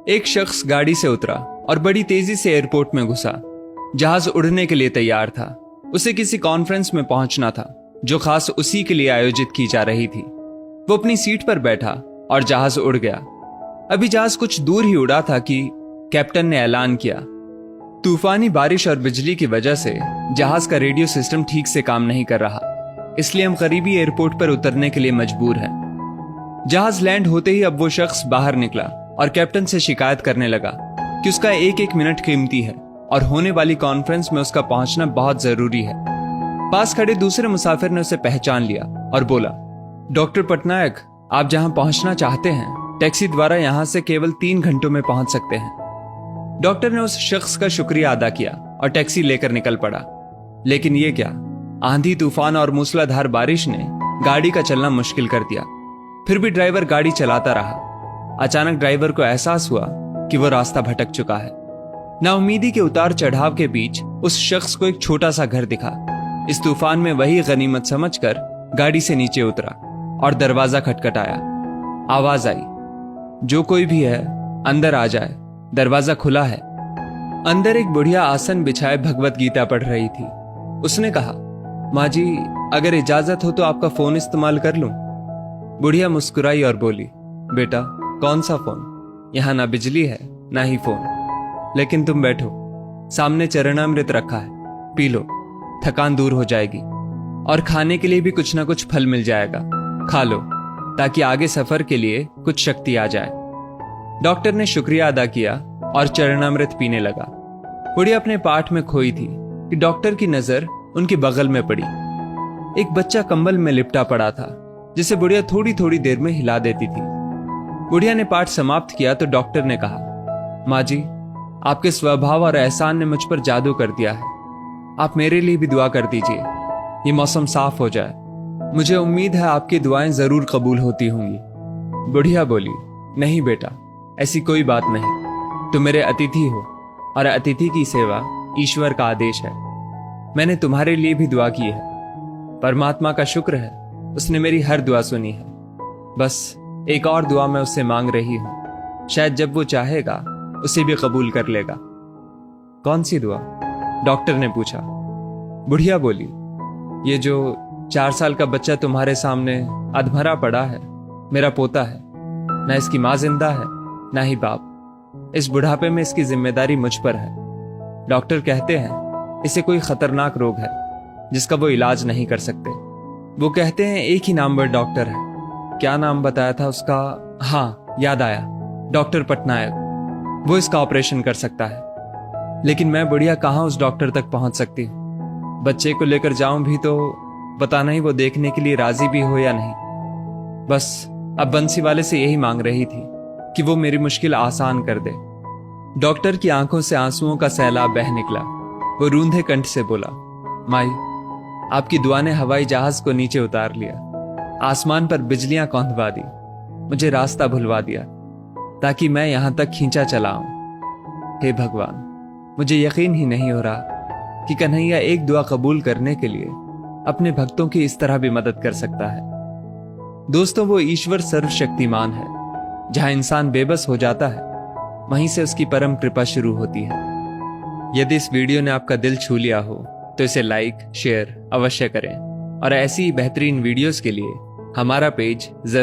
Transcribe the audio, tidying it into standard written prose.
एक शख्स गाड़ी से उतरा और बड़ी तेजी से एयरपोर्ट में घुसा। जहाज उड़ने के लिए तैयार था। उसे किसी कॉन्फ्रेंस में पहुंचना था जो खास उसी के लिए आयोजित की जा रही थी। वो अपनी सीट पर बैठा और जहाज उड़ गया। अभी जहाज कुछ दूर ही उड़ा था कि कैप्टन ने ऐलान किया, तूफानी बारिश और बिजली की वजह से जहाज का रेडियो सिस्टम ठीक से काम नहीं कर रहा, इसलिए हम करीबी एयरपोर्ट पर उतरने के लिए मजबूर हैं। जहाज लैंड होते ही अब वो शख्स बाहर निकला और कैप्टन से शिकायत करने लगा कि उसका एक एक मिनट कीमती है और होने वाली कॉन्फ्रेंस में उसका पहुंचना बहुत जरूरी है। पास खड़े दूसरे मुसाफिर ने उसे पहचान लिया और बोला, डॉक्टर पटनायक, आप जहां पहुंचना चाहते हैं टैक्सी द्वारा यहां से केवल 3 घंटों में पहुंच सकते हैं। डॉक्टर ने उस शख्स का शुक्रिया अदा किया और टैक्सी लेकर निकल पड़ा। लेकिन ये क्या, आंधी तूफान और मूसलाधार बारिश ने गाड़ी का चलना मुश्किल कर दिया। फिर भी ड्राइवर गाड़ी चलाता रहा। अचानक ड्राइवर को एहसास हुआ कि वो रास्ता भटक चुका है। नाउमीदी के उतार चढ़ाव के बीच उस शख्स को एक छोटा सा घर दिखा। इस तूफान में वही गनीमत समझकर गाड़ी से नीचे उतरा और दरवाजा खटखटाया। आवाज आई, जो कोई भी है अंदर आ जाए, दरवाजा खुला है। अंदर एक बुढ़िया आसन बिछाए भगवत गीता पढ़ रही थी। उसने कहा, माँ जी, अगर इजाजत हो तो आपका फोन इस्तेमाल कर लूं। बुढ़िया मुस्कुराई और बोली, बेटा, कौन सा फोन? यहां ना बिजली है ना ही फोन। लेकिन तुम बैठो, सामने चरणामृत रखा है, पी लो, थकान दूर हो जाएगी और खाने के लिए भी कुछ ना कुछ फल मिल जाएगा, खा लो ताकि आगे सफर के लिए कुछ शक्ति आ जाए। डॉक्टर ने शुक्रिया अदा किया और चरणामृत पीने लगा। बुढ़िया अपने पाठ में खोई थी कि डॉक्टर की नजर उनके बगल में पड़ी। एक बच्चा कंबल में लिपटा पड़ा था जिसे बुढ़िया थोड़ी थोड़ी देर में हिला देती थी। बुढ़िया ने पाठ समाप्त किया तो डॉक्टर ने कहा, माँ जी, आपके स्वभाव और एहसान ने मुझ पर जादू कर दिया है। आप मेरे लिए भी दुआ कर दीजिए, ये मौसम साफ हो जाए। मुझे उम्मीद है आपकी दुआएं जरूर कबूल होती होंगी। बुढ़िया बोली, नहीं बेटा, ऐसी कोई बात नहीं। तुम मेरे अतिथि हो और अतिथि की सेवा ईश्वर का आदेश है। मैंने तुम्हारे लिए भी दुआ की है। परमात्मा का शुक्र है, उसने मेरी हर दुआ सुनी है। बस एक और दुआ मैं उससे मांग रही हूं, शायद जब वो चाहेगा उसे भी कबूल कर लेगा। कौन सी दुआ? डॉक्टर ने पूछा। बुढ़िया बोली, ये जो 4 साल का बच्चा तुम्हारे सामने अधमरा पड़ा है, मेरा पोता है। ना इसकी माँ जिंदा है ना ही बाप। इस बुढ़ापे में इसकी जिम्मेदारी मुझ पर है। डॉक्टर कहते हैं इसे कोई खतरनाक रोग है जिसका वो इलाज नहीं कर सकते। वो कहते हैं एक ही नामवर डॉक्टर है। क्या नाम बताया था उसका? हाँ, याद आया, डॉक्टर पटनायक। वो इसका ऑपरेशन कर सकता है। लेकिन मैं बुढ़िया कहाँ उस डॉक्टर तक पहुंच सकती हूँ? बच्चे को लेकर जाऊं भी तो पता नहीं वो देखने के लिए राजी भी हो या नहीं। बस अब बंसी वाले से यही मांग रही थी कि वो मेरी मुश्किल आसान कर दे। डॉक्टर की आंखों से आंसुओं का सैलाब बह निकला। वो रूंधे कंठ से बोला, माई, आपकी दुआ ने हवाई जहाज को नीचे उतार लिया, आसमान पर बिजलियां कौंधवा दी, मुझे रास्ता भुलवा दिया ताकि मैं यहां तक खींचा चला आऊं। हे भगवान, मुझे यकीन ही नहीं हो रहा कि कन्हैया एक दुआ कबूल करने के लिए अपने भक्तों की इस तरह भी मदद कर सकता है। दोस्तों, वो ईश्वर सर्वशक्तिमान है। जहां इंसान बेबस हो जाता है वहीं से उसकी परम कृपा शुरू होती है। यदि इस वीडियो ने आपका दिल छू लिया हो तो इसे लाइक शेयर अवश्य करें और ऐसी ही बेहतरीन वीडियोस के लिए हमारा पेज जरूर